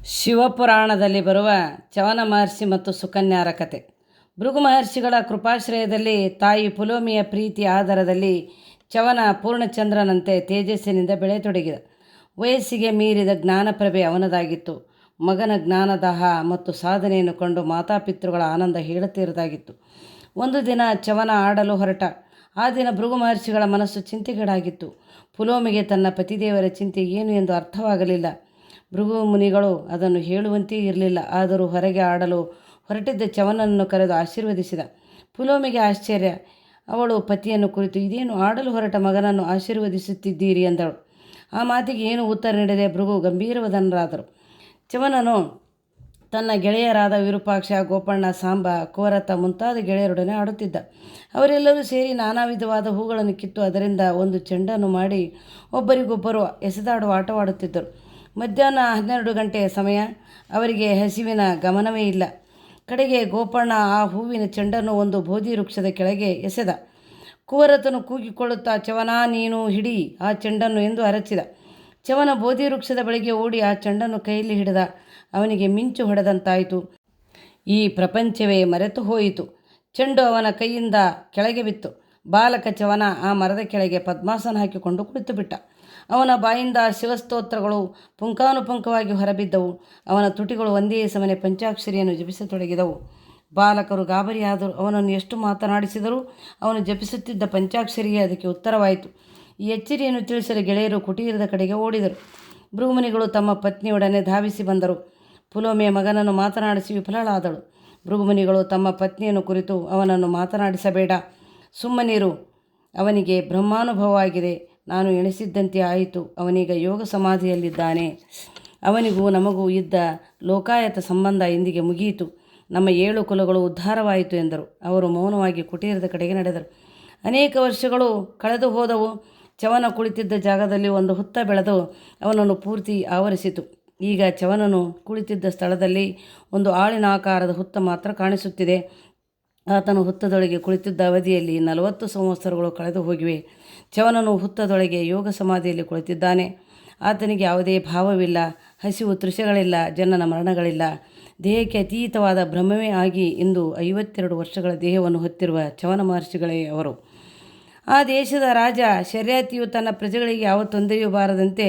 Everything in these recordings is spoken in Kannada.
ಶಿವಪುರಾಣದಲ್ಲಿ ಬರುವ ಚವನ ಮಹರ್ಷಿ ಮತ್ತು ಸುಕನ್ಯಾರ ಕಥೆ. ಭೃಗು ಮಹರ್ಷಿಗಳ ಕೃಪಾಶ್ರಯದಲ್ಲಿ ತಾಯಿ ಪುಲೋಮಿಯ ಪ್ರೀತಿ ಆಧಾರದಲ್ಲಿ ಚವನ ಪೂರ್ಣಚಂದ್ರನಂತೆ ತೇಜಸ್ಸಿನಿಂದ ಬೆಳೆಯತೊಡಗಿದ. ವಯಸ್ಸಿಗೆ ಮೀರಿದ ಜ್ಞಾನಪ್ರಭೆ ಅವನದಾಗಿತ್ತು. ಮಗನ ಜ್ಞಾನದಾಹ ಮತ್ತು ಸಾಧನೆಯನ್ನು ಕಂಡು ಮಾತಾಪಿತೃಗಳ ಆನಂದ ಹೇಳುತ್ತಿರದಾಗಿತ್ತು. ಒಂದು ದಿನ ಚವನ ಆಡಲು ಹೊರಟ. ಆ ದಿನ ಭೃಗು ಮಹರ್ಷಿಗಳ ಮನಸ್ಸು ಚಿಂತೆಗೀಡಾಗಿತ್ತು. ಪುಲೋಮಿಗೆ ತನ್ನ ಪತಿದೇವರ ಚಿಂತೆ ಏನು ಎಂದು ಅರ್ಥವಾಗಲಿಲ್ಲ. ಭೃಗು ಮುನಿಗಳು ಅದನ್ನು ಹೇಳುವಂತೆಯೇ ಇರಲಿಲ್ಲ. ಆದರೂ ಹೊರಗೆ ಆಡಲು ಹೊರಟಿದ್ದ ಚವನನ್ನು ಕರೆದು ಆಶೀರ್ವದಿಸಿದ. ಪುಲೋಮಿಗೆ ಆಶ್ಚರ್ಯ. ಅವಳು ಪತಿಯನ್ನು ಕುರಿತು, ಇದೇನು ಆಡಲು ಹೊರಟ ಮಗನನ್ನು ಆಶೀರ್ವದಿಸುತ್ತಿದ್ದೀರಿ ಎಂದಳು. ಆ ಮಾತಿಗೆ ಏನು ಉತ್ತರ ನೀಡದೆ ಭೃಗು ಗಂಭೀರವದನರಾದರು. ಚವನನು ತನ್ನ ಗೆಳೆಯರಾದ ವಿರೂಪಾಕ್ಷ, ಗೋಪಣ್ಣ, ಸಾಂಬ, ಕೋರತ ಮುಂತಾದ ಗೆಳೆಯರೊಡನೆ ಆಡುತ್ತಿದ್ದ. ಅವರೆಲ್ಲರೂ ಸೇರಿ ನಾನಾ ವಿಧವಾದ ಹೂಗಳನ್ನು ಕಿತ್ತು ಅದರಿಂದ ಒಂದು ಚೆಂಡನ್ನು ಮಾಡಿ ಒಬ್ಬರಿಗೊಬ್ಬರು ಎಸೆದಾಡುವ ಆಟವಾಡುತ್ತಿದ್ದರು. ಮಧ್ಯಾಹ್ನ 12 ಗಂಟೆಯ ಸಮಯ. ಅವರಿಗೆ ಹಸಿವಿನ ಗಮನವೇ ಇಲ್ಲ. ಕಡೆಗೆ ಗೋಪಣ್ಣ ಆ ಹೂವಿನ ಚೆಂಡನ್ನು ಒಂದು ಬೋಧಿ ವೃಕ್ಷದ ಕೆಳಗೆ ಎಸೆದ. ಕುವರತನು ಕೂಗಿಕೊಳ್ಳುತ್ತಾ, ಚವನ, ನೀನು ಹಿಡಿ ಆ ಚೆಂಡನ್ನು ಎಂದು ಅರಚಿದ. ಚವನ ಬೋಧಿ ವೃಕ್ಷದ ಬಳಿಗೆ ಓಡಿ ಆ ಚೆಂಡನ್ನು ಕೈಯಲ್ಲಿ ಹಿಡಿದ. ಅವನಿಗೆ ಮಿಂಚು ಹೊಡೆದಂತಾಯಿತು. ಈ ಪ್ರಪಂಚವೇ ಮರೆತು ಹೋಯಿತು. ಚೆಂಡು ಅವನ ಕೈಯಿಂದ ಕೆಳಗೆ ಬಿತ್ತು. ಬಾಲಕ ಚವನ ಆ ಮರದ ಕೆಳಗೆ ಪದ್ಮಾಸನ ಹಾಕಿಕೊಂಡು ಕುಳಿತುಬಿಟ್ಟ. ಅವನ ಬಾಯಿಂದ ಶಿವಸ್ತೋತ್ರಗಳು ಪುಂಖಾನುಪುಂಖವಾಗಿ ಹೊರಬಿದ್ದವು. ಅವನ ತುಟಿಗಳು ಒಂದೇ ಸಮನೆ ಪಂಚಾಕ್ಷರಿಯನ್ನು ಜಪಿಸತೊಡಗಿದವು. ಬಾಲಕರು ಗಾಬರಿಯಾದರು. ಅವನನ್ನು ಎಷ್ಟು ಮಾತನಾಡಿಸಿದರೂ ಅವನು ಜಪಿಸುತ್ತಿದ್ದ ಪಂಚಾಕ್ಷರಿಯೇ ಅದಕ್ಕೆ ಉತ್ತರವಾಯಿತು. ಈ ಎಚ್ಚರಿಯನ್ನು ತಿಳಿಸಲು ಗೆಳೆಯರು ಕುಟೀರದ ಕಡೆಗೆ ಓಡಿದರು. ಭೃಗುಮುನಿಗಳು ತಮ್ಮ ಪತ್ನಿಯೊಡನೆ ಧಾವಿಸಿ ಬಂದರು. ಪುಲೋಮಿಯ ಮಗನನ್ನು ಮಾತನಾಡಿಸಿ ವಿಫಲಳಾದಳು. ಭೃಗುಮುನಿಗಳು ತಮ್ಮ ಪತ್ನಿಯನ್ನು ಕುರಿತು, ಅವನನ್ನು ಮಾತನಾಡಿಸಬೇಡ, ಸುಮ್ಮನಿರು, ಅವನಿಗೆ ಬ್ರಹ್ಮಾನುಭವವಾಗಿದೆ. ನಾನು ಎಣಿಸಿದ್ದಂತೆ ಆಯಿತು. ಅವನೀಗ ಯೋಗ ಸಮಾಧಿಯಲ್ಲಿದ್ದಾನೆ. ಅವನಿಗೂ ನಮಗೂ ಇದ್ದ ಲೋಕಾಯತ ಸಂಬಂಧ ಇಂದಿಗೆ ಮುಗಿಯಿತು. ನಮ್ಮ 7 ಕುಲಗಳು ಉದ್ಧಾರವಾಯಿತು ಎಂದರು. ಅವರು ಮೌನವಾಗಿ ಕುಟೀರದ ಕಡೆಗೆ ನಡೆದರು. ಅನೇಕ ವರ್ಷಗಳು ಕಳೆದು ಹೋದವು. ಚವನ ಕುಳಿತಿದ್ದ ಜಾಗದಲ್ಲಿ ಒಂದು ಹುತ್ತ ಬೆಳೆದು ಅವನನ್ನು ಪೂರ್ತಿ ಆವರಿಸಿತು. ಈಗ ಚವನನು ಕುಳಿತಿದ್ದ ಸ್ಥಳದಲ್ಲಿ ಒಂದು ಆಳಿನಾಕಾರದ ಹುತ್ತ ಮಾತ್ರ ಕಾಣಿಸುತ್ತಿದೆ. ಆತನು ಹುತ್ತದೊಳಗೆ ಕುಳಿತಿದ್ದ ಅವಧಿಯಲ್ಲಿ 40 ಸಂವತ್ಸರಗಳು ಕಳೆದು ಹೋಗಿವೆ. ಚವನನು ಹುತ್ತದೊಳಗೆ ಯೋಗ ಸಮಾಧಿಯಲ್ಲಿ ಕುಳಿತಿದ್ದಾನೆ. ಆತನಿಗೆ ಯಾವುದೇ ಭಾವವಿಲ್ಲ, ಹಸಿವು ತೃಷೆಗಳಿಲ್ಲ, ಜನನ ಮರಣಗಳಿಲ್ಲ. ದೇಹಕ್ಕೆ ಅತೀತವಾದ ಬ್ರಹ್ಮವೇ ಆಗಿ ಇಂದು 52 ವರ್ಷಗಳ ದೇಹವನ್ನು ಹೊತ್ತಿರುವ ಚವನ ಮಹರ್ಷಿಗಳೇ ಅವರು. ಆ ದೇಶದ ರಾಜ ಶರ್ಯಾತಿಯು ತನ್ನ ಪ್ರಜೆಗಳಿಗೆ ಯಾವ ತೊಂದರೆಯೂ ಬಾರದಂತೆ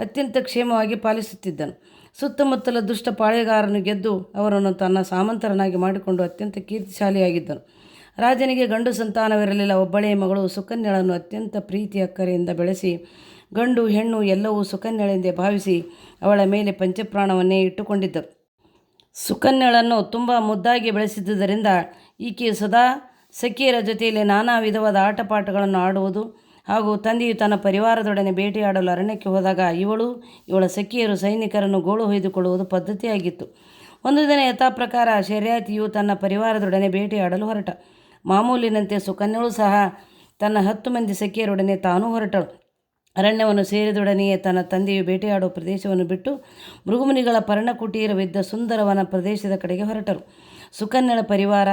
ಅತ್ಯಂತ ಕ್ಷೇಮವಾಗಿ ಪಾಲಿಸುತ್ತಿದ್ದನು. ಸುತ್ತಮುತ್ತಲ ದುಷ್ಟ ಪಾಳೆಗಾರನು ಗೆದ್ದು ಅವರನ್ನು ತನ್ನ ಸಾಮಂತರನಾಗಿ ಮಾಡಿಕೊಂಡು ಅತ್ಯಂತ ಕೀರ್ತಿಶಾಲಿಯಾಗಿದ್ದನು. ರಾಜನಿಗೆ ಗಂಡು ಸಂತಾನವಿರಲಿಲ್ಲ. ಒಬ್ಬಳೇ ಮಗಳು ಸುಕನ್ಯಳನ್ನು ಅತ್ಯಂತ ಪ್ರೀತಿ ಅಕ್ಕರೆಯಿಂದ ಬೆಳೆಸಿ ಗಂಡು ಹೆಣ್ಣು ಎಲ್ಲವೂ ಸುಕನ್ಯಳೆಂದೇ ಭಾವಿಸಿ ಅವಳ ಮೇಲೆ ಪಂಚಪ್ರಾಣವನ್ನೇ ಇಟ್ಟುಕೊಂಡಿದ್ದರು. ಸುಕನ್ಯಳನ್ನು ತುಂಬ ಮುದ್ದಾಗಿ ಬೆಳೆಸಿದ್ದುದರಿಂದ ಈಕೆಯು ಸದಾ ಸಖಿಯರ ಜೊತೆಯಲ್ಲಿ ನಾನಾ ವಿಧವಾದ ಆಟಪಾಠಗಳನ್ನು ಆಡುವುದು ಹಾಗೂ ತಂದೆಯು ತನ್ನ ಪರಿವಾರದೊಡನೆ ಬೇಟೆಯಾಡಲು ಅರಣ್ಯಕ್ಕೆ ಹೋದಾಗ ಇವಳ ಸಖಿಯರು ಸೈನಿಕರನ್ನು ಗೋಳು ಹೊಯ್ದುಕೊಳ್ಳುವುದು ಪದ್ಧತಿಯಾಗಿತ್ತು. ಒಂದು ದಿನ ಯಥಾಪ್ರಕಾರ ಶರ್ಯಾತಿಯು ತನ್ನ ಪರಿವಾರದೊಡನೆ ಬೇಟೆಯಾಡಲು ಹೊರಟ. ಮಾಮೂಲಿನಂತೆ ಸುಕನ್ಯಳು ಸಹ ತನ್ನ 10 ಮಂದಿ ಸಖಿಯರೊಡನೆ ತಾನೂ ಹೊರಟಳು. ಅರಣ್ಯವನ್ನು ಸೇರಿದೊಡನೆಯೇ ತನ್ನ ತಂದೆಯು ಬೇಟೆಯಾಡುವ ಪ್ರದೇಶವನ್ನು ಬಿಟ್ಟು ಭೃಗುಮುನಿಗಳ ಪರ್ಣಕುಟೀರವಿದ್ದ ಸುಂದರವನ ಪ್ರದೇಶದ ಕಡೆಗೆ ಹೊರಟರು. ಸುಕನ್ಯಳ ಪರಿವಾರ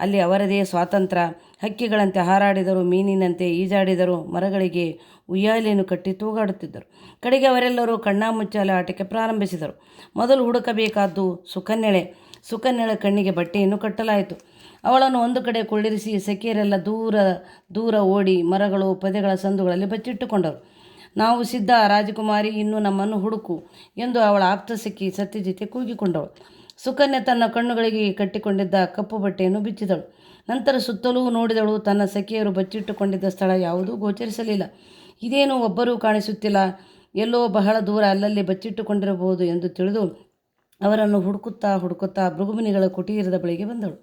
ಅಲ್ಲಿ ಅವರದೇ ಸ್ವಾತಂತ್ರ್ಯ. ಹಕ್ಕಿಗಳಂತೆ ಹಾರಾಡಿದರು, ಮೀನಿನಂತೆ ಈಜಾಡಿದರು, ಮರಗಳಿಗೆ ಉಯ್ಯಾಲೆಯನ್ನು ಕಟ್ಟಿ ತೂಗಾಡುತ್ತಿದ್ದರು. ಕಡೆಗೆ ಅವರೆಲ್ಲರೂ ಕಣ್ಣಾಮುಚ್ಚಾಲೆ ಆಟಕ್ಕೆ ಪ್ರಾರಂಭಿಸಿದರು. ಮೊದಲು ಹುಡುಕಬೇಕಾದ್ದು ಸುಕನ್ಯಳೆ. ಸುಕನ್ಯಳ ಕಣ್ಣಿಗೆ ಬಟ್ಟೆಯನ್ನು ಕಟ್ಟಲಾಯಿತು. ಅವಳನ್ನು ಒಂದು ಕಡೆ ಕುಳ್ಳಿರಿಸಿ ಸಖಿಯರೆಲ್ಲ ದೂರ ದೂರ ಓಡಿ ಮರಗಳು, ಪೊದೆಗಳ ಸಂದುಗಳಲ್ಲಿ ಬಚ್ಚಿಟ್ಟುಕೊಂಡರು. ನಾವು ಸಿದ್ಧ ರಾಜಕುಮಾರಿ, ಇನ್ನು ನಮ್ಮನ್ನು ಹುಡುಕು ಎಂದು ಅವಳ ಆಪ್ತ ಸಖಿ ಸತ್ಯಜಿತೆ ಕೂಗಿಕೊಂಡಳು. ಸುಕನ್ಯೆ ತನ್ನ ಕಣ್ಣುಗಳಿಗೆ ಕಟ್ಟಿಕೊಂಡಿದ್ದ ಕಪ್ಪು ಬಟ್ಟೆಯನ್ನು ಬಿಚ್ಚಿದಳು. ನಂತರ ಸುತ್ತಲೂ ನೋಡಿದಳು. ತನ್ನ ಸಖಿಯರು ಬಚ್ಚಿಟ್ಟುಕೊಂಡಿದ್ದ ಸ್ಥಳ ಯಾವುದೂ ಗೋಚರಿಸಲಿಲ್ಲ. ಇದೇನು ಒಬ್ಬರೂ ಕಾಣಿಸುತ್ತಿಲ್ಲ, ಎಲ್ಲೋ ಬಹಳ ದೂರ ಅಲ್ಲಲ್ಲಿ ಬಚ್ಚಿಟ್ಟುಕೊಂಡಿರಬಹುದು ಎಂದು ತಿಳಿದು ಅವರನ್ನು ಹುಡುಕುತ್ತಾ ಭೃಗುಮುನಿಗಳ ಕುಟೀರದ ಬಳಿಗೆ ಬಂದಳು.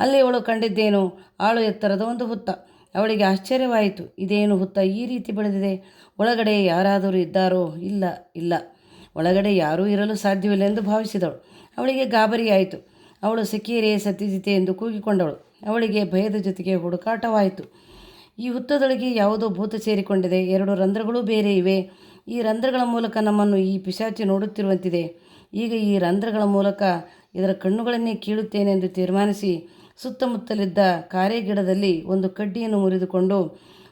ಅಲ್ಲಿ ಅವಳು ಕಂಡಿದ್ದೇನು, ಆಳು ಎತ್ತರದ ಒಂದು ಹುತ್ತ. ಅವಳಿಗೆ ಆಶ್ಚರ್ಯವಾಯಿತು. ಇದೇನು ಹುತ್ತ ಈ ರೀತಿ ಬೆಳೆದಿದೆ? ಒಳಗಡೆ ಯಾರಾದರೂ ಇದ್ದಾರೋ? ಇಲ್ಲ, ಒಳಗಡೆ ಯಾರೂ ಇರಲು ಸಾಧ್ಯವಿಲ್ಲ ಎಂದು ಭಾವಿಸಿದಳು. ಅವಳಿಗೆ ಗಾಬರಿಯಾಯಿತು. ಅವಳು ಸಖಿಯರೇ, ಸತ್ಯಜಿತೆ ಎಂದು ಕೂಗಿಕೊಂಡಳು. ಅವಳಿಗೆ ಭಯದ ಜೊತೆಗೆ ಹುಡುಕಾಟವಾಯಿತು. ಈ ಹುತ್ತದೊಳಗೆ ಯಾವುದೋ ಭೂತ ಸೇರಿಕೊಂಡಿದೆ. 2 ರಂಧ್ರಗಳೂ ಬೇರೆ ಇವೆ. ಈ ರಂಧ್ರಗಳ ಮೂಲಕ ನಮ್ಮನ್ನು ಈ ಪಿಶಾಚಿ ನೋಡುತ್ತಿರುವಂತಿದೆ. ಈಗ ಈ ರಂಧ್ರಗಳ ಮೂಲಕ ಇದರ ಕಣ್ಣುಗಳನ್ನೇ ಕೀಳುತ್ತೇನೆ ಎಂದು ತೀರ್ಮಾನಿಸಿ ಸುತ್ತಮುತ್ತಲಿದ್ದ ಕಾರೆ ಗಿಡದಲ್ಲಿ ಒಂದು ಕಡ್ಡಿಯನ್ನು ಮುರಿದುಕೊಂಡು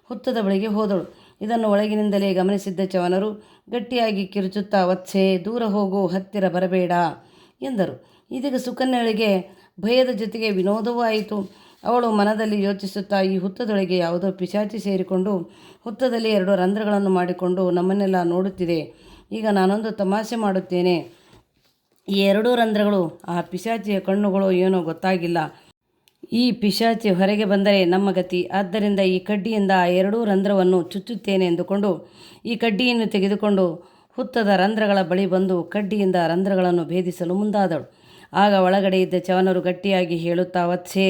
ಹುತ್ತದ ಬಳಿಗೆ ಹೋದಳು. ಇದನ್ನು ಒಳಗಿನಿಂದಲೇ ಗಮನಿಸಿದ್ದ ಚವನರು ಗಟ್ಟಿಯಾಗಿ ಕಿರುಚುತ್ತಾ, ವತ್ಸೆ, ದೂರ ಹೋಗು, ಹತ್ತಿರ ಬರಬೇಡ ಎಂದರು. ಇದೀಗ ಸುಕನ್ಯಳಿಗೆ ಭಯದ ಜೊತೆಗೆ ವಿನೋದವೂ ಆಯಿತು. ಅವಳು ಮನದಲ್ಲಿ ಯೋಚಿಸುತ್ತಾ, ಈ ಹುತ್ತದೊಳಗೆ ಯಾವುದೋ ಪಿಶಾಚಿ ಸೇರಿಕೊಂಡು ಹುತ್ತದಲ್ಲಿ 2 ರಂಧ್ರಗಳನ್ನು ಮಾಡಿಕೊಂಡು ನಮ್ಮನ್ನೆಲ್ಲ ನೋಡುತ್ತಿದೆ. ಈಗ ನಾನೊಂದು ತಮಾಷೆ ಮಾಡುತ್ತೇನೆ. ಈ 2 ರಂಧ್ರಗಳು ಆ ಪಿಶಾಚಿಯ ಕಣ್ಣುಗಳು ಏನೋ ಗೊತ್ತಾಗಿಲ್ಲ. ಈ ಪಿಶಾಚಿ ಹೊರಗೆ ಬಂದರೆ ನಮ್ಮ ಗತಿ. ಆದ್ದರಿಂದ ಈ ಕಡ್ಡಿಯಿಂದ ಆ 2 ರಂಧ್ರವನ್ನು ಚುಚ್ಚುತ್ತೇನೆ ಎಂದುಕೊಂಡು ಈ ಕಡ್ಡಿಯನ್ನು ತೆಗೆದುಕೊಂಡು ಹುತ್ತದ ರಂಧ್ರಗಳ ಬಳಿ ಬಂದು ಕಡ್ಡಿಯಿಂದ ರಂಧ್ರಗಳನ್ನು ಭೇದಿಸಲು ಮುಂದಾದಳು. ಆಗ ಒಳಗಡೆ ಇದ್ದ ಚವನರು ಗಟ್ಟಿಯಾಗಿ ಹೇಳುತ್ತಾ, ವತ್ಸೆ,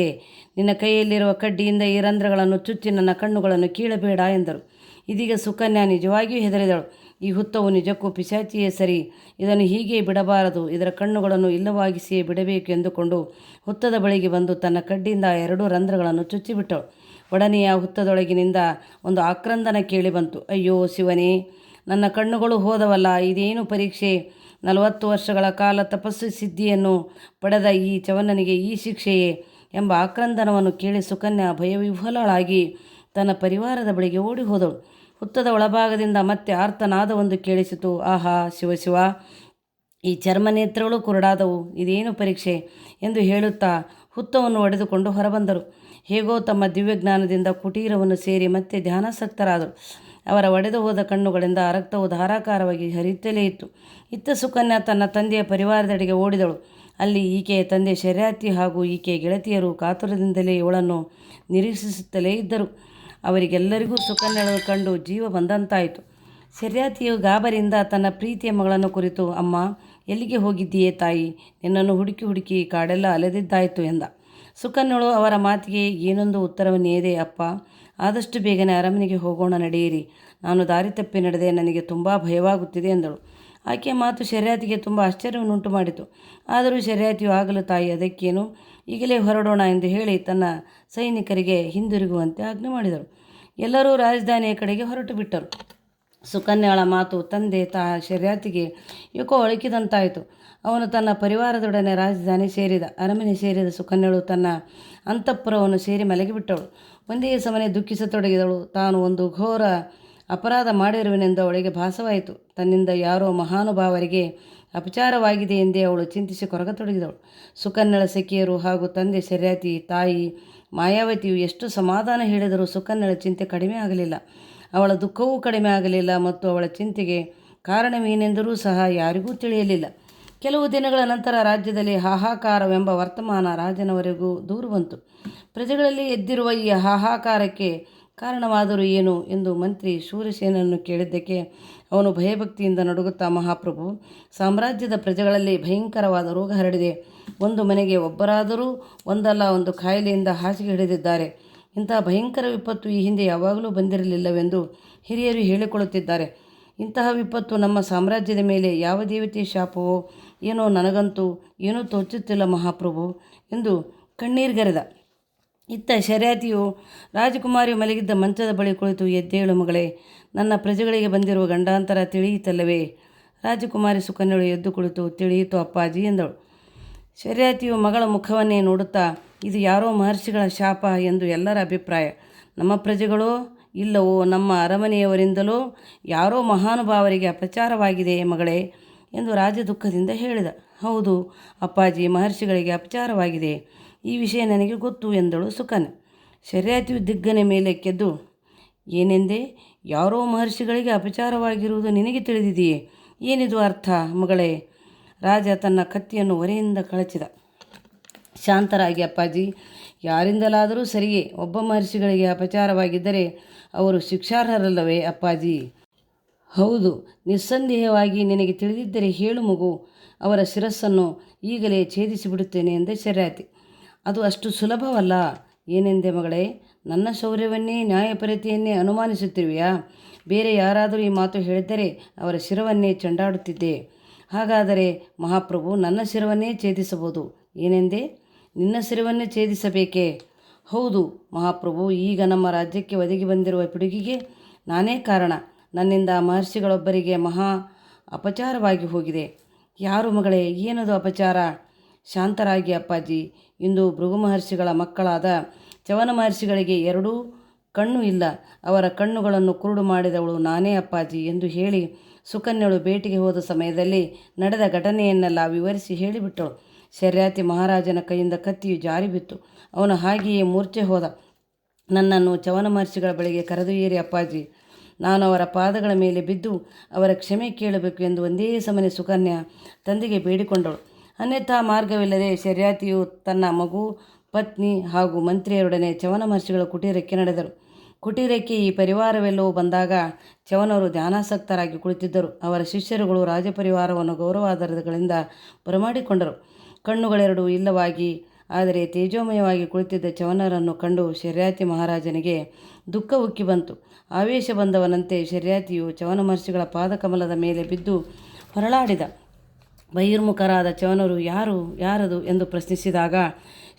ನಿನ್ನ ಕೈಯಲ್ಲಿರುವ ಕಡ್ಡಿಯಿಂದ ಈ ರಂಧ್ರಗಳನ್ನು ಚುಚ್ಚಿ ನನ್ನ ಕಣ್ಣುಗಳನ್ನು ಕೀಳಬೇಡ ಎಂದರು. ಇದೀಗ ಸುಕನ್ಯಾ ನಿಜವಾಗಿಯೂ ಹೆದರಿದಳು. ಈ ಹುತ್ತವು ನಿಜಕ್ಕೂ ಪಿಶಾಚಿಯೇ ಸರಿ, ಇದನ್ನು ಹೀಗೆ ಬಿಡಬಾರದು, ಇದರ ಕಣ್ಣುಗಳನ್ನು ಇಲ್ಲವಾಗಿಸಿಯೇ ಬಿಡಬೇಕು ಎಂದುಕೊಂಡು ಹುತ್ತದ ಬಳಿಗೆ ಬಂದು ತನ್ನ ಕಡ್ಡಿಯಿಂದ 2 ರಂಧ್ರಗಳನ್ನು ಚುಚ್ಚಿಬಿಟ್ಟಳು. ಒಡನೆ ಆ ಹುತ್ತದೊಳಗಿನಿಂದ ಒಂದು ಆಕ್ರಂದನ ಕೇಳಿ ಬಂತು. ಅಯ್ಯೋ ಶಿವನೇ, ನನ್ನ ಕಣ್ಣುಗಳು ಹೋದವಲ್ಲ, ಇದೇನು ಪರೀಕ್ಷೆ? 40 ವರ್ಷಗಳ ಕಾಲ ತಪಸ್ಸು ಸಿದ್ಧಿಯನ್ನು ಪಡೆದ ಈ ಚವನನಿಗೆ ಈ ಶಿಕ್ಷೆಯೇ ಎಂಬ ಆಕ್ರಂದನವನ್ನು ಕೇಳಿ ಸುಕನ್ಯಾ ಭಯವಿಹ್ವಲಳಾಗಿ ತನ್ನ ಪರಿವಾರದ ಬಳಿಗೆ ಓಡಿ ಹೋದಳು. ಹುತ್ತದ ಒಳಭಾಗದಿಂದ ಮತ್ತೆ ಆರ್ತನಾದವೊಂದು ಕೇಳಿಸಿತು. ಆಹಾ ಶಿವ, ಈ ಚರ್ಮನೇತ್ರಗಳು ಕುರುಡಾದವು, ಇದೇನು ಪರೀಕ್ಷೆ ಎಂದು ಹೇಳುತ್ತಾ ಹುತ್ತವನ್ನು ಒಡೆದುಕೊಂಡು ಹೊರಬಂದರು. ಹೇಗೋ ತಮ್ಮ ದಿವ್ಯಜ್ಞಾನದಿಂದ ಕುಟೀರವನ್ನು ಸೇರಿ ಮತ್ತೆ ಧ್ಯಾನಾಸಕ್ತರಾದರು. ಅವರ ಒಡೆದು ಹೋದ ಕಣ್ಣುಗಳಿಂದ ರಕ್ತವು ಧಾರಾಕಾರವಾಗಿ ಹರಿಯುತ್ತಲೇ ಇತ್ತು. ಇತ್ತ ಸುಕನ್ಯಾ ತನ್ನ ತಂದೆಯ ಪರಿವಾರದೆಡೆಗೆ ಓಡಿದಳು. ಅಲ್ಲಿ ಈಕೆಯ ತಂದೆ ಶರ್ಯಾತಿ ಹಾಗೂ ಈಕೆಯ ಗೆಳತಿಯರು ಕಾತುರದಿಂದಲೇ ಇವಳನ್ನು ನಿರೀಕ್ಷಿಸುತ್ತಲೇ ಇದ್ದರು. ಅವರಿಗೆಲ್ಲರಿಗೂ ಸುಕನ್ಯಳನ್ನು ಕಂಡು ಜೀವ ಬಂದಂತಾಯಿತು. ಶರ್ಯಾತಿಯು ಗಾಬರಿಯಿಂದ ತನ್ನ ಪ್ರೀತಿಯ ಮಗಳನ್ನು ಕುರಿತು, ಅಮ್ಮ, ಎಲ್ಲಿಗೆ ಹೋಗಿದ್ದೀಯೇ ತಾಯಿ? ನಿನ್ನನ್ನು ಹುಡುಕಿ ಹುಡುಕಿ ಕಾಡೆಲ್ಲ ಅಲೆದಿದ್ದಾಯಿತು ಎಂದ. ಸುಕನ್ಯಳು ಅವರ ಮಾತಿಗೆ ಏನೊಂದು ಉತ್ತರವನ್ನೇದೆ. ಅಪ್ಪ, ಆದಷ್ಟು ಬೇಗನೆ ಅರಮನೆಗೆ ಹೋಗೋಣ, ನಡೆಯಿರಿ. ನಾನು ದಾರಿ ತಪ್ಪಿ ನಡೆದೆ, ನನಗೆ ತುಂಬ ಭಯವಾಗುತ್ತಿದೆ ಎಂದಳು. ಆಕೆಯ ಮಾತು ಶರ್ಯಾತಿಗೆ ತುಂಬ ಆಶ್ಚರ್ಯವನ್ನುಂಟು ಮಾಡಿತು. ಆದರೂ ಶರ್ಯಾತಿಯು, ಆಗಲು ತಾಯಿ, ಅದಕ್ಕೇನು, ಈಗಲೇ ಹೊರಡೋಣ ಎಂದು ಹೇಳಿ ತನ್ನ ಸೈನಿಕರಿಗೆ ಹಿಂದಿರುಗುವಂತೆ ಆಜ್ಞೆ ಮಾಡಿದಳು. ಎಲ್ಲರೂ ರಾಜಧಾನಿಯ ಕಡೆಗೆ ಹೊರಟು ಬಿಟ್ಟರು. ಸುಕನ್ಯಾಳ ಮಾತು ತಂದೆ ಶರ್ಯಾತಿಗೆ ಏಕೋ ಒಳಕಿದಂತಾಯಿತು. ಅವನು ತನ್ನ ಪರಿವಾರದೊಡನೆ ರಾಜಧಾನಿ ಸೇರಿದ. ಅರಮನೆ ಸೇರಿದ ಸುಕನ್ಯಳು ತನ್ನ ಅಂತಃಪುರವನ್ನು ಸೇರಿ ಮಲಗಿಬಿಟ್ಟಳು. ಒಂದೇ ಸಮನೆ ದುಃಖಿಸತೊಡಗಿದಳು. ತಾನು ಒಂದು ಘೋರ ಅಪರಾಧ ಮಾಡಿರುವೆನೆಂದು ಅವಳಿಗೆ ಭಾಸವಾಯಿತು. ತನ್ನಿಂದ ಯಾರೋ ಮಹಾನುಭಾವರಿಗೆ ಅಪಚಾರವಾಗಿದೆ ಎಂದೇ ಅವಳು ಚಿಂತಿಸಿ ಕೊರಗತೊಡಗಿದಳು. ಸುಕನ್ಯಳ ಸಖಿಯರು ಹಾಗೂ ತಂದೆ ಶರ್ಯಾತಿ, ತಾಯಿ ಮಾಯಾವತಿಯು ಎಷ್ಟು ಸಮಾಧಾನ ಹೇಳಿದರೂ ಸುಕನ್ಯಳ ಚಿಂತೆ ಕಡಿಮೆ ಆಗಲಿಲ್ಲ. ಅವಳ ದುಃಖವೂ ಕಡಿಮೆ ಆಗಲಿಲ್ಲ ಮತ್ತು ಅವಳ ಚಿಂತೆಗೆ ಕಾರಣವೇನೆಂದರೂ ಸಹ ಯಾರಿಗೂ ತಿಳಿಯಲಿಲ್ಲ. ಕೆಲವು ದಿನಗಳ ನಂತರ ರಾಜ್ಯದಲ್ಲಿ ಹಾಹಾಕಾರವೆಂಬ ವರ್ತಮಾನ ರಾಜನವರೆಗೂ ದೂರು ಬಂತು. ಪ್ರಜೆಗಳಲ್ಲಿ ಎದ್ದಿರುವ ಈ ಹಾಹಾಕಾರಕ್ಕೆ ಕಾರಣವಾದರೂ ಏನು ಎಂದು ಮಂತ್ರಿ ಶೂರಸೇನನ್ನು ಕೇಳಿದ್ದಕ್ಕೆ ಅವನು ಭಯಭಕ್ತಿಯಿಂದ ನಡುಗುತ್ತಾ, ಮಹಾಪ್ರಭು, ಸಾಮ್ರಾಜ್ಯದ ಪ್ರಜೆಗಳಲ್ಲಿ ಭಯಂಕರವಾದ ರೋಗ ಹರಡಿದೆ. ಒಂದು ಮನೆಗೆ ಒಬ್ಬರಾದರೂ ಒಂದಲ್ಲ ಒಂದು ಕಾಯಿಲೆಯಿಂದ ಹಾಸಿಗೆ ಹಿಡಿದಿದ್ದಾರೆ. ಇಂತಹ ಭಯಂಕರ ವಿಪತ್ತು ಈ ಹಿಂದೆ ಯಾವಾಗಲೂ ಬಂದಿರಲಿಲ್ಲವೆಂದು ಹಿರಿಯರು ಹೇಳಿಕೊಳ್ಳುತ್ತಿದ್ದಾರೆ. ಇಂತಹ ವಿಪತ್ತು ನಮ್ಮ ಸಾಮ್ರಾಜ್ಯದ ಮೇಲೆ ಯಾವ ದೇವತೆಯ ಶಾಪವೋ ಏನೋ, ನನಗಂತೂ ಏನೂ ತೋಚುತ್ತಿಲ್ಲ ಮಹಾಪ್ರಭು ಎಂದು ಕಣ್ಣೀರ್ಗರೆದ. ಇತ್ತ ಶರ್ಯಾತಿಯು ರಾಜಕುಮಾರಿಯು ಮಲಗಿದ್ದ ಮಂಚದ ಬಳಿ ಕುಳಿತು, ಎದ್ದೇಳು ಮಗಳೇ, ನನ್ನ ಪ್ರಜೆಗಳಿಗೆ ಬಂದಿರುವ ಗಂಡಾಂತರ ತಿಳಿಯಿತಲ್ಲವೇ? ರಾಜಕುಮಾರಿ ಸುಕನ್ಯಳು ಎದ್ದು ಕುಳಿತು, ತಿಳಿಯಿತು ಅಪ್ಪಾಜಿ ಎಂದಳು. ಶರ್ಯಾತಿಯು ಮಗಳ ಮುಖವನ್ನೇ ನೋಡುತ್ತಾ, ಇದು ಯಾರೋ ಮಹರ್ಷಿಗಳ ಶಾಪ ಎಂದು ಎಲ್ಲರ ಅಭಿಪ್ರಾಯ. ನಮ್ಮ ಪ್ರಜೆಗಳೋ ಇಲ್ಲವೋ ನಮ್ಮ ಅರಮನೆಯವರಿಂದಲೋ ಯಾರೋ ಮಹಾನುಭಾವರಿಗೆ ಅಪಚಾರವಾಗಿದೆ ಮಗಳೇ ಎಂದು ರಾಜ ದುಃಖದಿಂದ ಹೇಳಿದ. ಹೌದು ಅಪ್ಪಾಜಿ, ಮಹರ್ಷಿಗಳಿಗೆ ಅಪಚಾರವಾಗಿದೆ. ಈ ವಿಷಯ ನನಗೆ ಗೊತ್ತು ಎಂದಳು ಸುಕನ್ಯಾ. ಶರ್ಯಾತಿಯು ದಿಗ್ಗನೆ ಮೇಲೆ ಕೆದ್ದು, ಏನೆಂದೇ? ಯಾರೋ ಮಹರ್ಷಿಗಳಿಗೆ ಅಪಚಾರವಾಗಿರುವುದು ನಿನಗೆ ತಿಳಿದಿದೆಯೇ? ಏನಿದು ಅರ್ಥ ಮಗಳೇ? ರಾಜ ತನ್ನ ಕತ್ತಿಯನ್ನು ಒರೆಯಿಂದ ಕಳಚಿದ. ಶಾಂತರಾಗಿ ಅಪ್ಪಾಜಿ, ಯಾರಿಂದಲಾದರೂ ಸರಿಯೇ, ಒಬ್ಬ ಮಹರ್ಷಿಗಳಿಗೆ ಅಪಚಾರವಾಗಿದ್ದರೆ ಅವರು ಶಿಕ್ಷಾರ್ಹರಲ್ಲವೇ ಅಪ್ಪಾಜಿ? ಹೌದು, ನಿಸ್ಸಂದೇಹವಾಗಿ. ನಿನಗೆ ತಿಳಿದಿದ್ದರೆ ಹೇಳು ಮಗು, ಅವರ ಶಿರಸ್ಸನ್ನು ಈಗಲೇ ಛೇದಿಸಿಬಿಡುತ್ತೇನೆ ಎಂದ ಶರ್ಯಾತಿ. ಅದು ಅಷ್ಟು ಸುಲಭವಲ್ಲ. ಏನೆಂದೆ ಮಗಳೇ? ನನ್ನ ಶೌರ್ಯವನ್ನೇ ನ್ಯಾಯಪರತೆಯನ್ನೇ ಅನುಮಾನಿಸುತ್ತಿರುವೆಯಾ? ಬೇರೆ ಯಾರಾದರೂ ಈ ಮಾತು ಹೇಳಿದ್ದರೆ ಅವರ ಶಿರವನ್ನೇ ಚೆಂಡಾಡುತ್ತಿದ್ದೆ. ಹಾಗಾದರೆ ಮಹಾಪ್ರಭು ನನ್ನ ಶಿರವನ್ನೇ ಛೇದಿಸಬಹುದು. ಏನೆಂದೆ? ನಿನ್ನ ಶಿರವನ್ನೇ ಛೇದಿಸಬೇಕೇ? ಹೌದು ಮಹಾಪ್ರಭು, ಈಗ ನಮ್ಮ ರಾಜ್ಯಕ್ಕೆ ಒದಗಿ ಬಂದಿರುವ ಪಿಡುಗಿಗೆ ನಾನೇ ಕಾರಣ. ನನ್ನಿಂದ ಮಹರ್ಷಿಗಳೊಬ್ಬರಿಗೆ ಮಹಾ ಅಪಚಾರವಾಗಿ ಹೋಗಿದೆ. ಯಾರು ಮಗಳೇ? ಏನದು ಅಪಚಾರ? ಶಾಂತರಾಗಿ ಅಪ್ಪಾಜಿ. ಇಂದು ಭೃಗು ಮಹರ್ಷಿಗಳ ಮಕ್ಕಳಾದ ಚವನ ಮಹರ್ಷಿಗಳಿಗೆ 2 ಕಣ್ಣು ಇಲ್ಲ. ಅವರ ಕಣ್ಣುಗಳನ್ನು ಕುರುಡು ಮಾಡಿದವಳು ನಾನೇ ಅಪ್ಪಾಜಿ ಎಂದು ಹೇಳಿ ಸುಕನ್ಯಳು ಬೇಟೆಗೆ ಹೋದ ಸಮಯದಲ್ಲಿ ನಡೆದ ಘಟನೆಯನ್ನೆಲ್ಲ ವಿವರಿಸಿ ಹೇಳಿಬಿಟ್ಟಳು. ಶರ್ಯಾತಿ ಮಹಾರಾಜನ ಕೈಯಿಂದ ಕತ್ತಿಯು ಜಾರಿ ಬಿತ್ತು. ಅವನು ಹಾಗೆಯೇ ಮೂರ್ಛೆ ಹೋದ. ನನ್ನನ್ನು ಚವನ ಮಹರ್ಷಿಗಳ ಬಳಿಗೆ ಕರೆದೊಯ್ಯಿರಿ ಅಪ್ಪಾಜಿ. ನಾನು ಅವರ ಪಾದಗಳ ಮೇಲೆ ಬಿದ್ದು ಅವರ ಕ್ಷಮೆ ಕೇಳಬೇಕು ಎಂದು ಒಂದೇ ಸಮನೆ ಸುಕನ್ಯಾ ತಂದೆಗೆ ಬೇಡಿಕೊಂಡಳು. ಅನ್ಯಥಾ ಮಾರ್ಗವಿಲ್ಲದೆ ಶರ್ಯಾತಿಯು ತನ್ನ ಮಗು, ಪತ್ನಿ ಹಾಗೂ ಮಂತ್ರಿಯರೊಡನೆ ಚವನ ಮಹರ್ಷಿಗಳ ಕುಟೀರಕ್ಕೆ ನಡೆದರು. ಕುಟೀರಕ್ಕೆ ಈ ಪರಿವಾರವೆಲ್ಲವೂ ಬಂದಾಗ ಚವನರು ಧ್ಯಾನಾಸಕ್ತರಾಗಿ ಕುಳಿತಿದ್ದರು. ಅವರ ಶಿಷ್ಯರುಗಳು ರಾಜಪರಿವಾರವನ್ನು ಗೌರವಾಧಾರಗಳಿಂದ ಬರಮಾಡಿಕೊಂಡರು. ಕಣ್ಣುಗಳೆರಡೂ ಇಲ್ಲವಾಗಿ ಆದರೆ ತೇಜೋಮಯವಾಗಿ ಕುಳಿತಿದ್ದ ಚವನರನ್ನು ಕಂಡು ಶರ್ಯಾತಿ ಮಹಾರಾಜನಿಗೆ ದುಃಖ ಉಕ್ಕಿ ಬಂತು. ಆವೇಶ ಬಂದವನಂತೆ ಶರ್ಯಾತಿಯು ಚವನ ಮಹರ್ಷಿಗಳ ಪಾದಕಮಲದ ಮೇಲೆ ಬಿದ್ದು ಹೊರಳಾಡಿದ. ಬಹಿರ್ಮುಖರಾದ ಚವನರು ಯಾರದು ಎಂದು ಪ್ರಶ್ನಿಸಿದಾಗ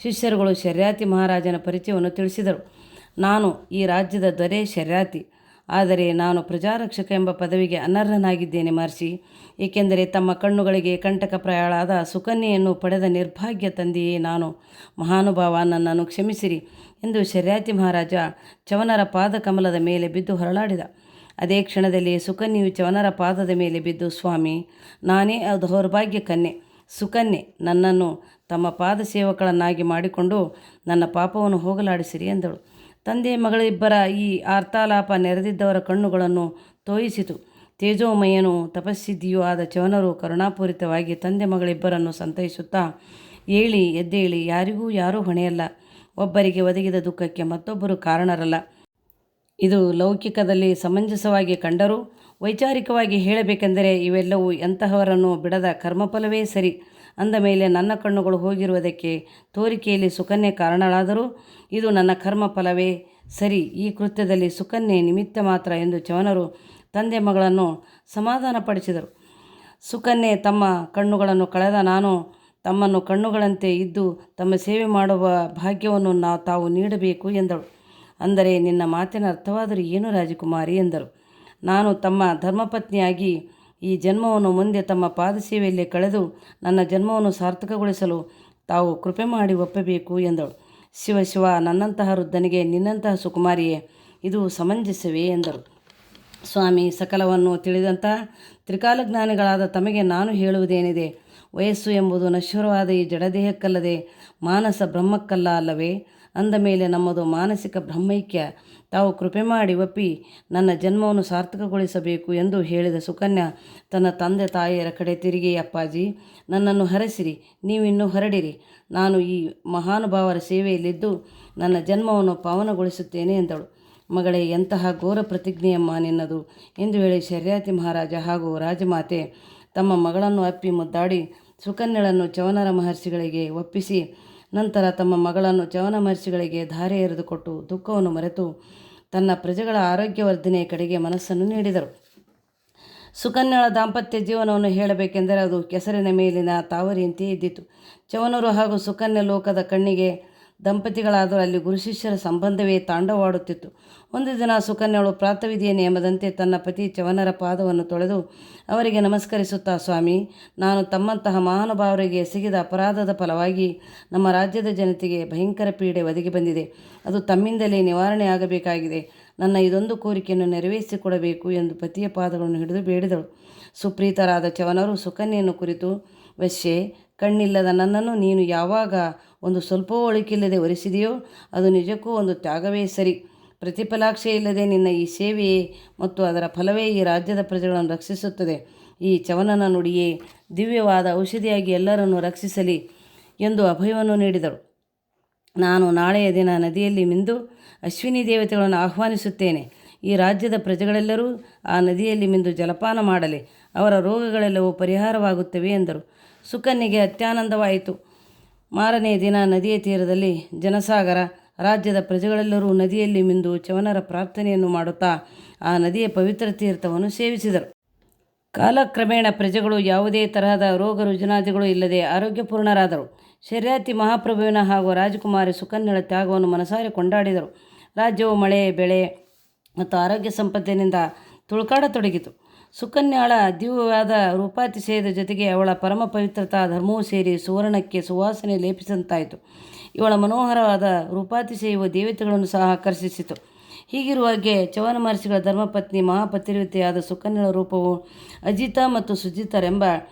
ಶಿಷ್ಯರುಗಳು ಶರ್ಯಾತಿ ಮಹಾರಾಜನ ಪರಿಚಯವನ್ನು ತಿಳಿಸಿದರು. ನಾನು ಈ ರಾಜ್ಯದ ದೊರೆ ಶರ್ಯಾತಿ. ಆದರೆ ನಾನು ಪ್ರಜಾರಕ್ಷಕ ಎಂಬ ಪದವಿಗೆ ಅನರ್ಹನಾಗಿದ್ದೇನೆ ಮಹರ್ಷಿ. ಏಕೆಂದರೆ ತಮ್ಮ ಕಣ್ಣುಗಳಿಗೆ ಕಂಟಕಪ್ರಾಯಳಾದ ಸುಕನ್ಯೆಯನ್ನು ಪಡೆದ ನಿರ್ಭಾಗ್ಯ ತಂದೆಯೇ ನಾನು. ಮಹಾನುಭಾವ, ನನ್ನನ್ನು ಕ್ಷಮಿಸಿರಿ ಎಂದು ಶರ್ಯಾತಿ ಮಹಾರಾಜ ಚವನರ ಪಾದಕಮಲದ ಮೇಲೆ ಬಿದ್ದು ಹೊರಳಾಡಿದ. ಅದೇ ಕ್ಷಣದಲ್ಲಿ ಸುಕನ್ಯೆಯು ಚವನರ ಪಾದದ ಮೇಲೆ ಬಿದ್ದು, ಸ್ವಾಮಿ, ನಾನೇ ದೌರ್ಭಾಗ್ಯ ಕನ್ಯೆ ಸುಕನ್ಯೆ. ನನ್ನನ್ನು ತಮ್ಮ ಪಾದ ಸೇವಕಳನ್ನಾಗಿ ಮಾಡಿಕೊಂಡು ನನ್ನ ಪಾಪವನ್ನು ಹೋಗಲಾಡಿಸಿರಿ ಎಂದಳು. ತಂದೆ ಮಗಳಿಬ್ಬರ ಈ ಆರ್ತಾಲಾಪ ನೆರೆದಿದ್ದವರ ಕಣ್ಣುಗಳನ್ನು ತೋಯಿಸಿತು. ತೇಜೋಮಯನೂ ತಪಸ್ಸಿದ್ಧಿಯೂ ಆದ ಚವನರು ಕರುಣಾಪೂರಿತವಾಗಿ ತಂದೆ ಮಗಳಿಬ್ಬರನ್ನು ಸಂತೈಸುತ್ತಾ, ಎದ್ದೇಳಿ, ಯಾರಿಗೂ ಯಾರೂ ಹೊಣೆಯಲ್ಲ. ಒಬ್ಬರಿಗೆ ಒದಗಿದ ದುಃಖಕ್ಕೆ ಮತ್ತೊಬ್ಬರು ಕಾರಣರಲ್ಲ. ಇದು ಲೌಕಿಕದಲ್ಲಿ ಸಮಂಜಸವಾಗಿ ಕಂಡರೂ ವೈಚಾರಿಕವಾಗಿ ಹೇಳಬೇಕೆಂದರೆ ಇವೆಲ್ಲವೂ ಎಂತಹವರನ್ನು ಬಿಡದ ಕರ್ಮಫಲವೇ ಸರಿ. ಅಂದ ಮೇಲೆ ನನ್ನ ಕಣ್ಣುಗಳು ಹೋಗಿರುವುದಕ್ಕೆ ತೋರಿಕೆಯಲ್ಲಿ ಸುಕನ್ಯೆ ಕಾರಣಳಾದರೂ ಇದು ನನ್ನ ಕರ್ಮಫಲವೇ ಸರಿ. ಈ ಕೃತ್ಯದಲ್ಲಿ ಸುಕನ್ಯೆ ನಿಮಿತ್ತ ಮಾತ್ರ ಎಂದು ಚವನರು ತಂದೆ ಮಗಳನ್ನು ಸಮಾಧಾನಪಡಿಸಿದರು. ಸುಕನ್ಯೆ ತಮ್ಮ ಕಣ್ಣುಗಳನ್ನು ಕಳೆದ ನಾನು ತಮ್ಮನ್ನು ಕಣ್ಣುಗಳಂತೆ ಇದ್ದು ತಮ್ಮ ಸೇವೆ ಮಾಡುವ ಭಾಗ್ಯವನ್ನು ತಾವು ನೀಡಬೇಕು ಎಂದಳು. ಅಂದರೆ ನಿನ್ನ ಮಾತಿನ ಅರ್ಥವಾದರೂ ಏನು ರಾಜಕುಮಾರಿ ಎಂದರು. ನಾನು ತಮ್ಮ ಧರ್ಮಪತ್ನಿಯಾಗಿ ಈ ಜನ್ಮವನ್ನು ಮುಂದೆ ತಮ್ಮ ಪಾದಸೇವೆಯಲ್ಲಿ ಕಳೆದು ನನ್ನ ಜನ್ಮವನ್ನು ಸಾರ್ಥಕಗೊಳಿಸಲು ತಾವು ಕೃಪೆ ಮಾಡಿ ಒಪ್ಪಬೇಕು ಎಂದಳು. ಶಿವ, ನನ್ನಂತಹ ವೃದ್ಧನಿಗೆ ನಿನ್ನಂತಹ ಸುಕುಮಾರಿಯೇ, ಇದು ಸಮಂಜಸವೇ ಎಂದರು. ಸ್ವಾಮಿ, ಸಕಲವನ್ನು ತಿಳಿದಂತಹ ತ್ರಿಕಾಲಜ್ಞಾನಿಗಳಾದ ತಮಗೆ ನಾನು ಹೇಳುವುದೇನಿದೆ? ವಯಸ್ಸು ಎಂಬುದು ನಶ್ವರವಾದ ಈ ಜಡದೇಹಕ್ಕಲ್ಲದೆ ಮಾನಸ ಬ್ರಹ್ಮಕ್ಕಲ್ಲ ಅಲ್ಲವೇ? ಅಂದ ಮೇಲೆ ನಮ್ಮದು ಮಾನಸಿಕ ಬ್ರಹ್ಮೈಕ್ಯ. ತಾವು ಕೃಪೆ ಮಾಡಿ ಒಪ್ಪಿ ನನ್ನ ಜನ್ಮವನ್ನು ಸಾರ್ಥಕಗೊಳಿಸಬೇಕು ಎಂದು ಹೇಳಿದ ಸುಕನ್ಯಾ ತನ್ನ ತಂದೆ ತಾಯಿಯರ ಕಡೆ ತಿರುಗಿ, ಅಪ್ಪಾಜಿ, ನನ್ನನ್ನು ಹರಸಿರಿ, ನೀವಿನ್ನೂ ಹೊರಡಿರಿ. ನಾನು ಈ ಮಹಾನುಭಾವರ ಸೇವೆಯಲ್ಲಿದ್ದು ನನ್ನ ಜನ್ಮವನ್ನು ಪಾವನಗೊಳಿಸುತ್ತೇನೆ ಎಂದಳು. ಮಗಳೇ, ಎಂತಹ ಘೋರ ಪ್ರತಿಜ್ಞೆಯಮ್ಮ ನಿನ್ನದು ಎಂದು ಹೇಳಿ ಶರ್ಯಾತಿ ಮಹಾರಾಜ ಹಾಗೂ ರಾಜಮಾತೆ ತಮ್ಮ ಮಗಳನ್ನು ಅಪ್ಪಿ ಮುದ್ದಾಡಿ ಸುಕನ್ಯಳನ್ನು ಚವನರ ಮಹರ್ಷಿಗಳಿಗೆ ಒಪ್ಪಿಸಿ ನಂತರ ತಮ್ಮ ಮಗಳನ್ನು ಚವನ ಮಹರ್ಷಿಗಳಿಗೆ ಧಾರೆ ಎರೆದುಕೊಟ್ಟು ದುಃಖವನ್ನು ಮರೆತು ತನ್ನ ಪ್ರಜೆಗಳ ಆರೋಗ್ಯವರ್ಧನೆಯ ಕಡೆಗೆ ಮನಸ್ಸನ್ನು ನೀಡಿದರು. ಸುಕನ್ಯಳ ದಾಂಪತ್ಯ ಜೀವನವನ್ನು ಹೇಳಬೇಕೆಂದರೆ ಅದು ಕೆಸರಿನ ಮೇಲಿನ ತಾವರಿಯಂತೆಯೇ ಇದ್ದಿತು. ಚವನರು ಹಾಗೂ ಸುಕನ್ಯಾ ಲೋಕದ ಕಣ್ಣಿಗೆ ದಂಪತಿಗಳಾದರೂ ಅಲ್ಲಿ ಗುರುಶಿಷ್ಯರ ಸಂಬಂಧವೇ ತಾಂಡವಾಡುತ್ತಿತ್ತು. ಒಂದು ದಿನ ಸುಕನ್ಯಳು ಪ್ರಾತಃವಿಧಿಯ ನಿಯಮದಂತೆ ತನ್ನ ಪತಿ ಚವನರ ಪಾದವನ್ನು ತೊಳೆದು ಅವರಿಗೆ ನಮಸ್ಕರಿಸುತ್ತಾ, ಸ್ವಾಮಿ, ನಾನು ತಮ್ಮಂತಹ ಮಹಾನುಭಾವರಿಗೆ ಎಸಗಿದ ಅಪರಾಧದ ಫಲವಾಗಿ ನಮ್ಮ ರಾಜ್ಯದ ಜನತೆಗೆ ಭಯಂಕರ ಪೀಡೆ ಒದಗಿ ಬಂದಿದೆ. ಅದು ತಮ್ಮಿಂದಲೇ ನಿವಾರಣೆಯಾಗಬೇಕಾಗಿದೆ. ನನ್ನ ಇದೊಂದು ಕೋರಿಕೆಯನ್ನು ನೆರವೇರಿಸಿಕೊಡಬೇಕು ಎಂದು ಪತಿಯ ಪಾದಗಳನ್ನು ಹಿಡಿದು ಬೇಡಿದಳು. ಸುಪ್ರೀತರಾದ ಚವನರು ಸುಕನ್ಯೆಯನ್ನು ಕುರಿತು, ವಶ್ಯೆ, ಕಣ್ಣಿಲ್ಲದ ನನ್ನನ್ನು ನೀನು ಯಾವಾಗ ಒಂದು ಸ್ವಲ್ಪವೂ ಒಳಿಕಿಲ್ಲದೆ ಒರೆಸಿದೆಯೋ ಅದು ನಿಜಕ್ಕೂ ಒಂದು ತ್ಯಾಗವೇ ಸರಿ. ಪ್ರತಿಫಲಾಕ್ಷೆ ಇಲ್ಲದೆ ನಿನ್ನ ಈ ಸೇವೆಯೇ ಮತ್ತು ಅದರ ಫಲವೇ ಈ ರಾಜ್ಯದ ಪ್ರಜೆಗಳನ್ನು ರಕ್ಷಿಸುತ್ತದೆ. ಈ ಚವನನ ನುಡಿಯೇ ದಿವ್ಯವಾದ ಔಷಧಿಯಾಗಿ ಎಲ್ಲರನ್ನೂ ರಕ್ಷಿಸಲಿ ಎಂದು ಅಭಯವನ್ನು ನೀಡಿದಳು. ನಾನು ನಾಳೆಯ ದಿನ ನದಿಯಲ್ಲಿ ಮಿಂದು ಅಶ್ವಿನಿ ದೇವತೆಗಳನ್ನು ಆಹ್ವಾನಿಸುತ್ತೇನೆ. ಈ ರಾಜ್ಯದ ಪ್ರಜೆಗಳೆಲ್ಲರೂ ಆ ನದಿಯಲ್ಲಿ ಮಿಂದು ಜಲಪಾನ ಮಾಡಲಿ. ಅವರ ರೋಗಗಳೆಲ್ಲವೂ ಪರಿಹಾರವಾಗುತ್ತವೆ ಎಂದರು. ಸುಕನ್ಯೆಗೆ ಅತ್ಯಾನಂದವಾಯಿತು. ಮಾರನೇ ದಿನ ನದಿಯ ತೀರದಲ್ಲಿ ಜನಸಾಗರ. ರಾಜ್ಯದ ಪ್ರಜೆಗಳೆಲ್ಲರೂ ನದಿಯಲ್ಲಿ ಮಿಂದು ಚವನರ ಪ್ರಾರ್ಥನೆಯನ್ನು ಮಾಡುತ್ತಾ ಆ ನದಿಯ ಪವಿತ್ರ ತೀರ್ಥವನ್ನು ಸೇವಿಸಿದರು. ಕಾಲಕ್ರಮೇಣ ಪ್ರಜೆಗಳು ಯಾವುದೇ ತರಹದ ರೋಗ ರುಜಿನಾದಿಗಳು ಇಲ್ಲದೆ ಆರೋಗ್ಯಪೂರ್ಣರಾದರು. ಶರ್ಯಾತಿ ಮಹಾಪ್ರಭುವಿನ ಹಾಗೂ ರಾಜಕುಮಾರಿ ಸುಕನ್ಯಳ ತ್ಯಾಗವನ್ನು ಮನಸಾರೆ ಕೊಂಡಾಡಿದರು. ರಾಜ್ಯವು ಮಳೆ, ಬೆಳೆ ಮತ್ತು ಆರೋಗ್ಯ ಸಂಪತ್ತಿನಿಂದ ತುಳುಕಾಡತೊಡಗಿತು. ಸುಕನ್ಯಾಳ ದಿವ್ಯವಾದ ರೂಪಾತಿಶಯದ ಜೊತೆಗೆ ಅವಳ ಪರಮ ಪವಿತ್ರತಾ ಧರ್ಮವೂ ಸೇರಿ ಸುವರ್ಣಕ್ಕೆ ಸುವಾಸನೆ ಲೇಪಿಸಂತಾಯಿತು. ಇವಳ ಮನೋಹರವಾದ ರೂಪಾತಿಶಯವು ದೇವತೆಗಳನ್ನು ಸಹ ಆಕರ್ಷಿಸಿತು. ಹೀಗಿರುವಾಗೆ ಚವನ ಮಹರ್ಷಿಗಳ ಧರ್ಮಪತ್ನಿ ಮಹಾಪತಿವ್ರತೆಯಾದ ಸುಕನ್ಯಳ ರೂಪವು ಅಜಿತ ಮತ್ತು ಸುಜಿತರೆಂಬ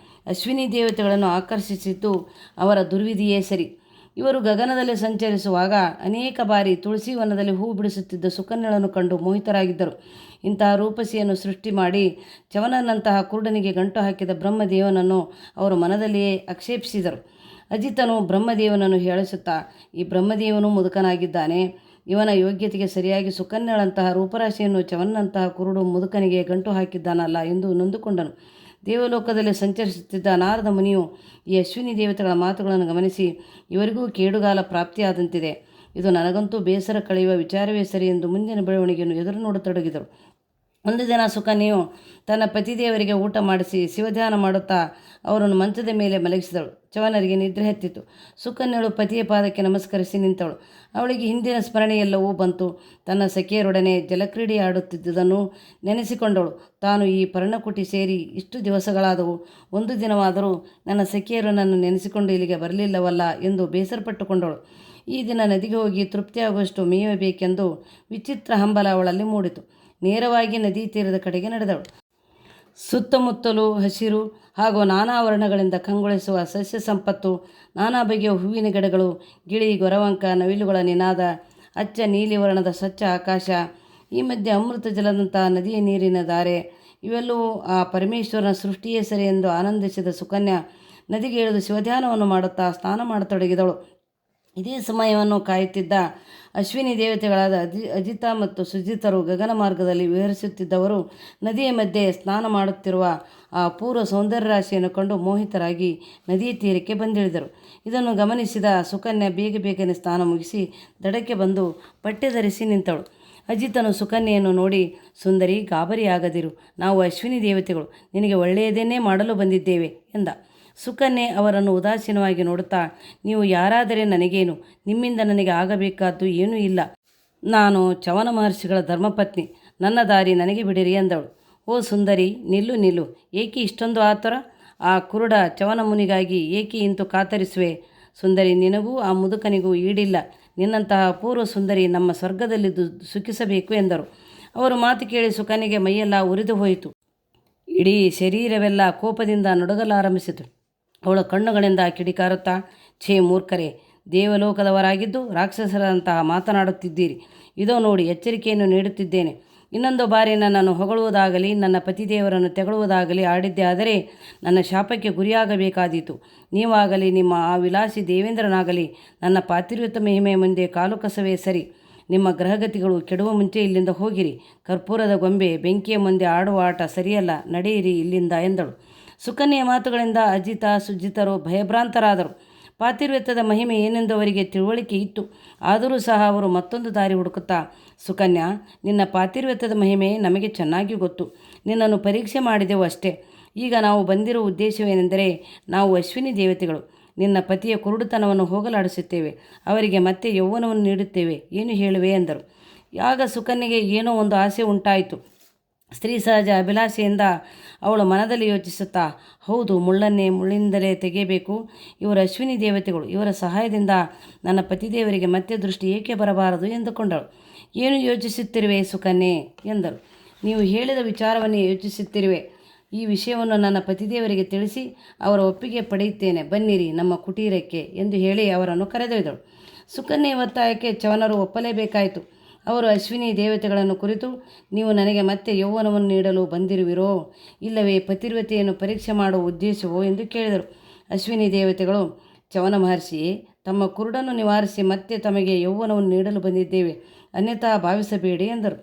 ಅಶ್ವಿನಿ ದೇವತೆಗಳನ್ನು ಆಕರ್ಷಿಸಿದ್ದು ಅವರ ದುರ್ವಿಧಿಯೇ ಸರಿ. ಇವರು ಗಗನದಲ್ಲಿ ಸಂಚರಿಸುವಾಗ ಅನೇಕ ಬಾರಿ ತುಳಸಿ ವನದಲ್ಲಿ ಹೂ ಬಿಡಿಸುತ್ತಿದ್ದ ಸುಕನ್ಯಳನ್ನು ಕಂಡು ಮೋಹಿತರಾಗಿದ್ದರು. ಇಂತಹ ರೂಪಸಿಯನ್ನು ಸೃಷ್ಟಿ ಮಾಡಿ ಚವನನಂತಹ ಕುರುಡನಿಗೆ ಗಂಟು ಹಾಕಿದ ಬ್ರಹ್ಮದೇವನನ್ನು ಅವರು ಮನದಲ್ಲಿಯೇ ಆಕ್ಷೇಪಿಸಿದರು. ಅಜಿತನು ಬ್ರಹ್ಮದೇವನನ್ನು ಹೇಳಿಸುತ್ತಾ, ಈ ಬ್ರಹ್ಮದೇವನು ಮುದುಕನಾಗಿದ್ದಾನೆ, ಇವನ ಯೋಗ್ಯತೆಗೆ ಸರಿಯಾಗಿ ಸುಕನ್ಯಳಂತಹ ರೂಪರಾಶಿಯನ್ನು ಚವನಂತಹ ಕುರುಡು ಮುದುಕನಿಗೆ ಗಂಟು ಹಾಕಿದ್ದಾನಲ್ಲ ಎಂದು ನೊಂದುಕೊಂಡನು. ದೇವಲೋಕದಲ್ಲಿ ಸಂಚರಿಸುತ್ತಿದ್ದ ನಾರದ ಮುನಿಯು ಈ ಅಶ್ವಿನಿ ದೇವತೆಗಳ ಮಾತುಗಳನ್ನು ಗಮನಿಸಿ, ಇವರಿಗೂ ಕೇಡುಗಾಲ ಪ್ರಾಪ್ತಿಯಾದಂತಿದೆ, ಇದು ನನಗಂತೂ ಬೇಸರ ಕಳೆಯುವ ವಿಚಾರವೇ ಸರಿ ಎಂದು ಮುಂದಿನ ಬೆಳವಣಿಗೆಯನ್ನು ಎದುರು ನೋಡತೊಡಗಿದರು. ಒಂದು ದಿನ ಸುಕನ್ಯೆಯು ತನ್ನ ಪತಿದೇವರಿಗೆ ಊಟ ಮಾಡಿಸಿ ಶಿವಧ್ಯಾನ ಮಾಡುತ್ತಾ ಅವರನ್ನು ಮಂಚದ ಮೇಲೆ ಮಲಗಿಸಿದಳು. ಚವನರಿಗೆ ನಿದ್ರೆ ಹತ್ತಿತು. ಸುಕನ್ಯಳು ಪತಿಯ ಪಾದಕ್ಕೆ ನಮಸ್ಕರಿಸಿ ನಿಂತಳು. ಅವಳಿಗೆ ಹಿಂದಿನ ಸ್ಮರಣೆಯೆಲ್ಲವೂ ಬಂತು. ತನ್ನ ಸಖಿಯರೊಡನೆ ಜಲಕ್ರೀಡೆ ಆಡುತ್ತಿದ್ದುದನ್ನು ನೆನೆಸಿಕೊಂಡಳು. ತಾನು ಈ ಪರ್ಣಕುಟಿ ಸೇರಿ ಇಷ್ಟು ದಿವಸಗಳಾದವು, ಒಂದು ದಿನವಾದರೂ ನನ್ನ ಸಖಿಯರು ನನ್ನ ನೆನೆಸಿಕೊಂಡು ಇಲ್ಲಿಗೆ ಬರಲಿಲ್ಲವಲ್ಲ ಎಂದು ಬೇಸರಪಟ್ಟುಕೊಂಡಳು. ಈ ದಿನ ನದಿಗೆ ಹೋಗಿ ತೃಪ್ತಿಯಾಗುವಷ್ಟು ಮೇಯಬೇಕೆಂದು ವಿಚಿತ್ರ ಹಂಬಲ ಅವಳಲ್ಲಿ ಮೂಡಿತು. ನೇರವಾಗಿ ನದಿ ತೀರದ ಕಡೆಗೆ ನಡೆದಳು. ಸುತ್ತಮುತ್ತಲೂ ಹಸಿರು ಹಾಗೂ ನಾನಾ ವರ್ಣಗಳಿಂದ ಕಂಗೊಳಿಸುವ ಸಸ್ಯ ಸಂಪತ್ತು, ನಾನಾ ಬಗೆಯ ಹೂವಿನ ಗಿಡಗಳು, ಗಿಳಿ, ಗೊರವಂಕ, ನವಿಲುಗಳ ನಿನಾದ, ಅಚ್ಚ ನೀಲಿ ವರ್ಣದ ಸ್ವಚ್ಛ ಆಕಾಶ, ಈ ಮಧ್ಯೆ ಅಮೃತ ಜಲದಂತಹ ನದಿಯ ನೀರಿನ ಧಾರೆ, ಇವೆಲ್ಲವೂ ಆ ಪರಮೇಶ್ವರನ ಸೃಷ್ಟಿಯೇ ಸರಿ ಎಂದು ಆನಂದಿಸಿದ ಸುಕನ್ಯಾ ನದಿಗೆ ಇಳಿದು ಶಿವಧ್ಯಾನವನ್ನು ಮಾಡುತ್ತಾ ಸ್ನಾನ ಮಾಡತೊಡಗಿದಳು. ಇದೇ ಸಮಯವನ್ನು ಕಾಯುತ್ತಿದ್ದ ಅಶ್ವಿನಿ ದೇವತೆಗಳಾದ ಅಜಿತ ಮತ್ತು ಸುಜಿತರು ಗಗನ ಮಾರ್ಗದಲ್ಲಿ ವಿಹರಿಸುತ್ತಿದ್ದವರು ನದಿಯ ಮಧ್ಯೆ ಸ್ನಾನ ಮಾಡುತ್ತಿರುವ ಆ ಅಪೂರ್ವ ಸೌಂದರ್ಯ ರಾಶಿಯನ್ನು ಕಂಡು ಮೋಹಿತರಾಗಿ ನದಿಯ ತೀರಕ್ಕೆ ಬಂದಿಳಿದರು. ಇದನ್ನು ಗಮನಿಸಿದ ಸುಕನ್ಯಾ ಬೇಗನೆ ಸ್ನಾನ ಮುಗಿಸಿ ದಡಕ್ಕೆ ಬಂದು ಪಟ್ಟೆ ಧರಿಸಿ ನಿಂತಳು. ಅಜಿತನು ಸುಕನ್ಯೆಯನ್ನು ನೋಡಿ, ಸುಂದರಿ, ಗಾಬರಿಯಾಗದಿರು, ನಾವು ಅಶ್ವಿನಿ ದೇವತೆಗಳು, ನಿನಗೆ ಒಳ್ಳೆಯದನ್ನೇ ಮಾಡಲು ಬಂದಿದ್ದೇವೆ ಎಂದ. ಸುಕನ್ಯೆ ಅವರನ್ನು ಉದಾಸೀನವಾಗಿ ನೋಡುತ್ತಾ, ನೀವು ಯಾರಾದರೆ ನನಗೇನು, ನಿಮ್ಮಿಂದ ನನಗೆ ಆಗಬೇಕಾದ್ದು ಏನೂ ಇಲ್ಲ, ನಾನು ಚವನ ಮಹರ್ಷಿಗಳ ಧರ್ಮಪತ್ನಿ, ನನ್ನ ದಾರಿ ನನಗೆ ಬಿಡಿರಿ ಎಂದಳು. ಓ ಸುಂದರಿ, ನಿಲ್ಲು, ಏಕೆ ಇಷ್ಟೊಂದು ಆತುರ? ಆ ಕುರುಡ ಚವನ ಮುನಿಗಾಗಿ ಏಕೆ ಇಂತು ಕಾತರಿಸುವೆ? ಸುಂದರಿ, ನಿನಗೂ ಆ ಮುದುಕನಿಗೂ ಈಡಿಲ್ಲ, ನಿನ್ನಂತಹ ಅಪೂರ್ವ ಸುಂದರಿ ನಮ್ಮ ಸ್ವರ್ಗದಲ್ಲಿದ್ದು ಸುಖಿಸಬೇಕು ಎಂದರು. ಅವರು ಮಾತು ಕೇಳಿ ಸುಕನ್ಯೆಗೆ ಮೈಯೆಲ್ಲ ಉರಿದು ಹೋಯಿತು. ಇಡೀ ಶರೀರವೆಲ್ಲ ಕೋಪದಿಂದ ನಡುಗಲಾರಂಭಿಸಿತು. ಅವಳ ಕಣ್ಣುಗಳಿಂದ ಕಿಡಿಕಾರುತ್ತಾ, ಛೇ ಮೂರ್ಖರೇ, ದೇವಲೋಕದವರಾಗಿದ್ದು ರಾಕ್ಷಸರಂತಹ ಮಾತನಾಡುತ್ತಿದ್ದೀರಿ. ಇದೋ ನೋಡಿ, ಎಚ್ಚರಿಕೆಯನ್ನು ನೀಡುತ್ತಿದ್ದೇನೆ. ಇನ್ನೊಂದು ಬಾರಿ ನನ್ನನ್ನು ಹೊಗಳುವುದಾಗಲಿ ನನ್ನ ಪತಿದೇವರನ್ನು ತೆಗಳುವುದಾಗಲಿ ಆಡಿದ್ದೇ ಆದರೆ ನನ್ನ ಶಾಪಕ್ಕೆ ಗುರಿಯಾಗಬೇಕಾದೀತು. ನೀವಾಗಲಿ ನಿಮ್ಮ ಆ ವಿಲಾಸಿ ದೇವೇಂದ್ರನಾಗಲಿ ನನ್ನ ಪಾತಿರ್ವತ ಮಹಿಮೆಯ ಮುಂದೆ ಕಾಲು ಕಸವೇ ಸರಿ. ನಿಮ್ಮ ಗ್ರಹಗತಿಗಳು ಕೆಡುವ ಮುಂಚೆ ಇಲ್ಲಿಂದ ಹೋಗಿರಿ. ಕರ್ಪೂರದ ಗೊಂಬೆ ಬೆಂಕಿಯ ಮುಂದೆ ಆಡುವ ಆಟ ಸರಿಯಲ್ಲ, ನಡೆಯಿರಿ ಇಲ್ಲಿಂದ ಎಂದಳು. ಸುಕನ್ಯೆಯ ಮಾತುಗಳಿಂದ ಅಜಿತ ಸುಜಿತರು ಭಯಭ್ರಾಂತರಾದರು. ಪಾತಿರ್ವತ್ಯದ ಮಹಿಮೆ ಏನೆಂದು ಅವರಿಗೆ ತಿಳುವಳಿಕೆ ಇತ್ತು. ಆದರೂ ಸಹ ಅವರು ಮತ್ತೊಂದು ದಾರಿ ಹುಡುಕುತ್ತಾ, ಸುಕನ್ಯಾ, ನಿನ್ನ ಪಾತಿರ್ವತ್ಯದ ಮಹಿಮೆ ನಮಗೆ ಚೆನ್ನಾಗಿ ಗೊತ್ತು. ನಿನ್ನನ್ನು ಪರೀಕ್ಷೆ ಮಾಡಿದೆವು ಅಷ್ಟೇ. ಈಗ ನಾವು ಬಂದಿರುವ ಉದ್ದೇಶವೇನೆಂದರೆ, ನಾವು ಅಶ್ವಿನಿ ದೇವತೆಗಳು ನಿನ್ನ ಪತಿಯ ಕುರುಡುತನವನ್ನು ಹೋಗಲಾಡಿಸುತ್ತೇವೆ, ಅವರಿಗೆ ಮತ್ತೆ ಯೌವನವನ್ನು ನೀಡುತ್ತೇವೆ, ಏನು ಹೇಳುವೆ ಎಂದರು. ಆಗ ಸುಕನ್ಯೆಗೆ ಏನೋ ಒಂದು ಆಸೆ ಉಂಟಾಯಿತು. ಸ್ತ್ರೀ ಸಹಜ ಅಭಿಲಾಷೆಯಿಂದ ಅವಳು ಮನದಲ್ಲಿ ಯೋಚಿಸುತ್ತಾ, ಹೌದು, ಮುಳ್ಳನ್ನೇ ಮುಳ್ಳಿಂದಲೇ ತೆಗೆಯಬೇಕು. ಇವರು ಅಶ್ವಿನಿ ದೇವತೆಗಳು, ಇವರ ಸಹಾಯದಿಂದ ನನ್ನ ಪತಿದೇವರಿಗೆ ಮತ್ತೆ ದೃಷ್ಟಿ ಏಕೆ ಬರಬಾರದು ಎಂದುಕೊಂಡಳು. ಏನು ಯೋಚಿಸುತ್ತಿರುವೆ ಸುಕನ್ಯೆ ಎಂದರು. ನೀವು ಹೇಳಿದ ವಿಚಾರವನ್ನೇ ಯೋಚಿಸುತ್ತಿರುವೆ. ಈ ವಿಷಯವನ್ನು ನನ್ನ ಪತಿದೇವರಿಗೆ ತಿಳಿಸಿ ಅವರ ಒಪ್ಪಿಗೆ ಪಡೆಯುತ್ತೇನೆ, ಬನ್ನಿರಿ ನಮ್ಮ ಕುಟೀರಕ್ಕೆ ಎಂದು ಹೇಳಿ ಅವರನ್ನು ಕರೆದೊಯ್ದಳು. ಸುಕನ್ಯೆಯ ಒತ್ತಾಯಕ್ಕೆ ಚವನರು ಒಪ್ಪಲೇಬೇಕಾಯಿತು. ಅವರು ಅಶ್ವಿನಿ ದೇವತೆಗಳನ್ನು ಕುರಿತು, ನೀವು ನನಗೆ ಮತ್ತೆ ಯೌವನವನ್ನು ನೀಡಲು ಬಂದಿರುವಿರೋ, ಇಲ್ಲವೇ ಪತಿರ್ವತೆಯನ್ನು ಪರೀಕ್ಷೆ ಮಾಡುವ ಉದ್ದೇಶವೋ ಎಂದು ಕೇಳಿದರು. ಅಶ್ವಿನಿ ದೇವತೆಗಳು, ಚವನ ಮಹರ್ಷಿಯೇ, ತಮ್ಮ ಕುರುಡನ್ನು ನಿವಾರಿಸಿ ಮತ್ತೆ ತಮಗೆ ಯೌವನವನ್ನು ನೀಡಲು ಬಂದಿದ್ದೇವೆ, ಅನ್ಯಥಾ ಭಾವಿಸಬೇಡಿ ಎಂದರು.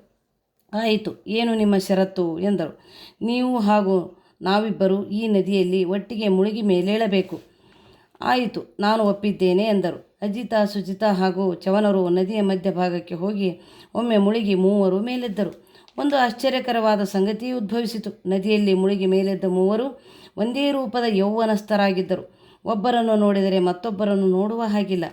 ಆಯಿತು, ಏನು ನಿಮ್ಮ ಷರತ್ತು ಎಂದರು. ನೀವು ಹಾಗೂ ನಾವಿಬ್ಬರು ಈ ನದಿಯಲ್ಲಿ ಒಟ್ಟಿಗೆ ಮುಳುಗಿ ಮೇಲೇಳಬೇಕು. ಆಯಿತು, ನಾನು ಒಪ್ಪಿದ್ದೇನೆ ಎಂದರು. ಅಜಿತ ಸುಜಿತ ಹಾಗೂ ಚವನರು ನದಿಯ ಮಧ್ಯಭಾಗಕ್ಕೆ ಹೋಗಿ ಒಮ್ಮೆ ಮುಳುಗಿ ಮೂವರು ಮೇಲೆದ್ದರು. ಒಂದು ಆಶ್ಚರ್ಯಕರವಾದ ಸಂಗತಿಯೂ ಉದ್ಭವಿಸಿತು. ನದಿಯಲ್ಲಿ ಮುಳುಗಿ ಮೇಲೆದ್ದ ಮೂವರು ಒಂದೇ ರೂಪದ ಯೌವನಸ್ಥರಾಗಿದ್ದರು. ಒಬ್ಬರನ್ನು ನೋಡಿದರೆ ಮತ್ತೊಬ್ಬರನ್ನು ನೋಡುವ ಹಾಗಿಲ್ಲ.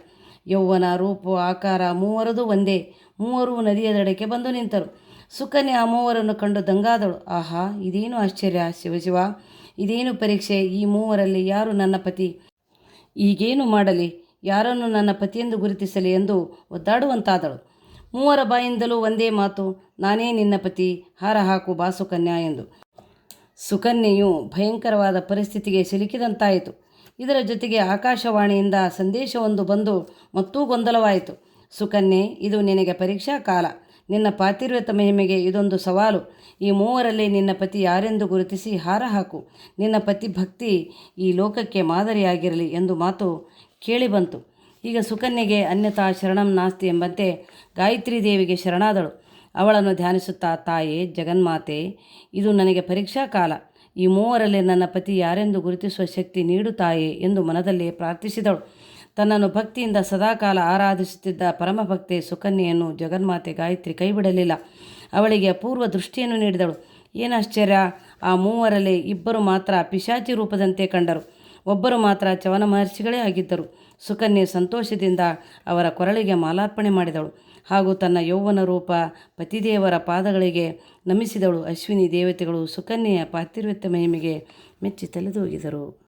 ಯೌವನ, ರೂಪ, ಆಕಾರ ಮೂವರದು ಒಂದೇ. ಮೂವರು ನದಿಯ ದಡಕ್ಕೆ ಬಂದು ನಿಂತರು. ಸುಕನ್ಯೆ ಆ ಮೂವರನ್ನು ಕಂಡು ದಂಗಾದಳು. ಆಹಾ, ಇದೇನು ಆಶ್ಚರ್ಯ! ಶಿವಶಿವ, ಇದೇನು ಪರೀಕ್ಷೆ! ಈ ಮೂವರಲ್ಲಿ ಯಾರು ನನ್ನ ಪತಿ? ಈಗೇನು ಮಾಡಲಿ? ಯಾರನ್ನು ನನ್ನ ಪತಿಯೆಂದು ಗುರುತಿಸಲಿ ಎಂದು ಒದ್ದಾಡುವಂತಾದಳು. ಮೂವರ ಬಾಯಿಂದಲೂ ಒಂದೇ ಮಾತು, ನಾನೇ ನಿನ್ನ ಪತಿ, ಹಾರ ಹಾಕು ಬಾ ಸುಕನ್ಯಾ ಎಂದು. ಸುಕನ್ಯೆಯು ಭಯಂಕರವಾದ ಪರಿಸ್ಥಿತಿಗೆ ಸಿಲುಕಿದಂತಾಯಿತು. ಇದರ ಜೊತೆಗೆ ಆಕಾಶವಾಣಿಯಿಂದ ಸಂದೇಶವೊಂದು ಬಂದು ಮತ್ತೂ ಗೊಂದಲವಾಯಿತು. ಸುಕನ್ಯೆ, ಇದು ನಿನಗೆ ಪರೀಕ್ಷಾ ಕಾಲ. ನಿನ್ನ ಪಾತಿವ್ರತ್ಯ ಮಹಿಮೆಗೆ ಇದೊಂದು ಸವಾಲು. ಈ ಮೂವರಲ್ಲಿ ನಿನ್ನ ಪತಿ ಯಾರೆಂದು ಗುರುತಿಸಿ ಹಾರ ಹಾಕು. ನಿನ್ನ ಪತಿ ಭಕ್ತಿ ಈ ಲೋಕಕ್ಕೆ ಮಾದರಿಯಾಗಿರಲಿ ಎಂದು ಮಾತು ಕೇಳಿಬಂತು. ಈಗ ಸುಕನ್ಯೆಗೆ ಅನ್ಯಥಾ ಶರಣಂ ನಾಸ್ತಿ ಎಂಬಂತೆ ಗಾಯತ್ರಿ ದೇವಿಗೆ ಶರಣಾದಳು. ಅವಳನ್ನು ಧ್ಯಾನಿಸುತ್ತಾ, ತಾಯೇ ಜಗನ್ಮಾತೆ, ಇದು ನನಗೆ ಪರೀಕ್ಷಾ ಕಾಲ. ಈ ಮೂವರಲ್ಲಿ ನನ್ನ ಪತಿ ಯಾರೆಂದು ಗುರುತಿಸುವ ಶಕ್ತಿ ನೀಡು ತಾಯೇ ಎಂದು ಮನದಲ್ಲಿ ಪ್ರಾರ್ಥಿಸಿದಳು. ತನ್ನನ್ನು ಭಕ್ತಿಯಿಂದ ಸದಾಕಾಲ ಆರಾಧಿಸುತ್ತಿದ್ದ ಪರಮಭಕ್ತೆ ಸುಕನ್ಯೆಯನ್ನು ಜಗನ್ಮಾತೆ ಗಾಯತ್ರಿ ಕೈಬಿಡಲಿಲ್ಲ. ಅವಳಿಗೆ ಅಪೂರ್ವ ದೃಷ್ಟಿಯನ್ನು ನೀಡಿದಳು. ಏನಾಶ್ಚರ್ಯ, ಆ ಮೂವರಲ್ಲಿ ಇಬ್ಬರು ಮಾತ್ರ ಪಿಶಾಚಿ ರೂಪದಂತೆ ಕಂಡರು. ಒಬ್ಬರು ಮಾತ್ರ ಚವನ ಮಹರ್ಷಿಗಳೇ ಆಗಿದ್ದರು. ಸುಕನ್ಯೆ ಸಂತೋಷದಿಂದ ಅವರ ಕೊರಳಿಗೆ ಮಾಲಾರ್ಪಣೆ ಮಾಡಿದಳು ಹಾಗೂ ತನ್ನ ಯೌವನ ರೂಪ ಪತಿದೇವರ ಪಾದಗಳಿಗೆ ನಮಿಸಿದಳು. ಅಶ್ವಿನಿ ದೇವತೆಗಳು ಸುಕನ್ಯೆಯ ಪಾತಿವ್ರತ್ಯ ಮಹಿಮೆಗೆ ಮೆಚ್ಚಿ ತಲೆದೂಗಿದರು.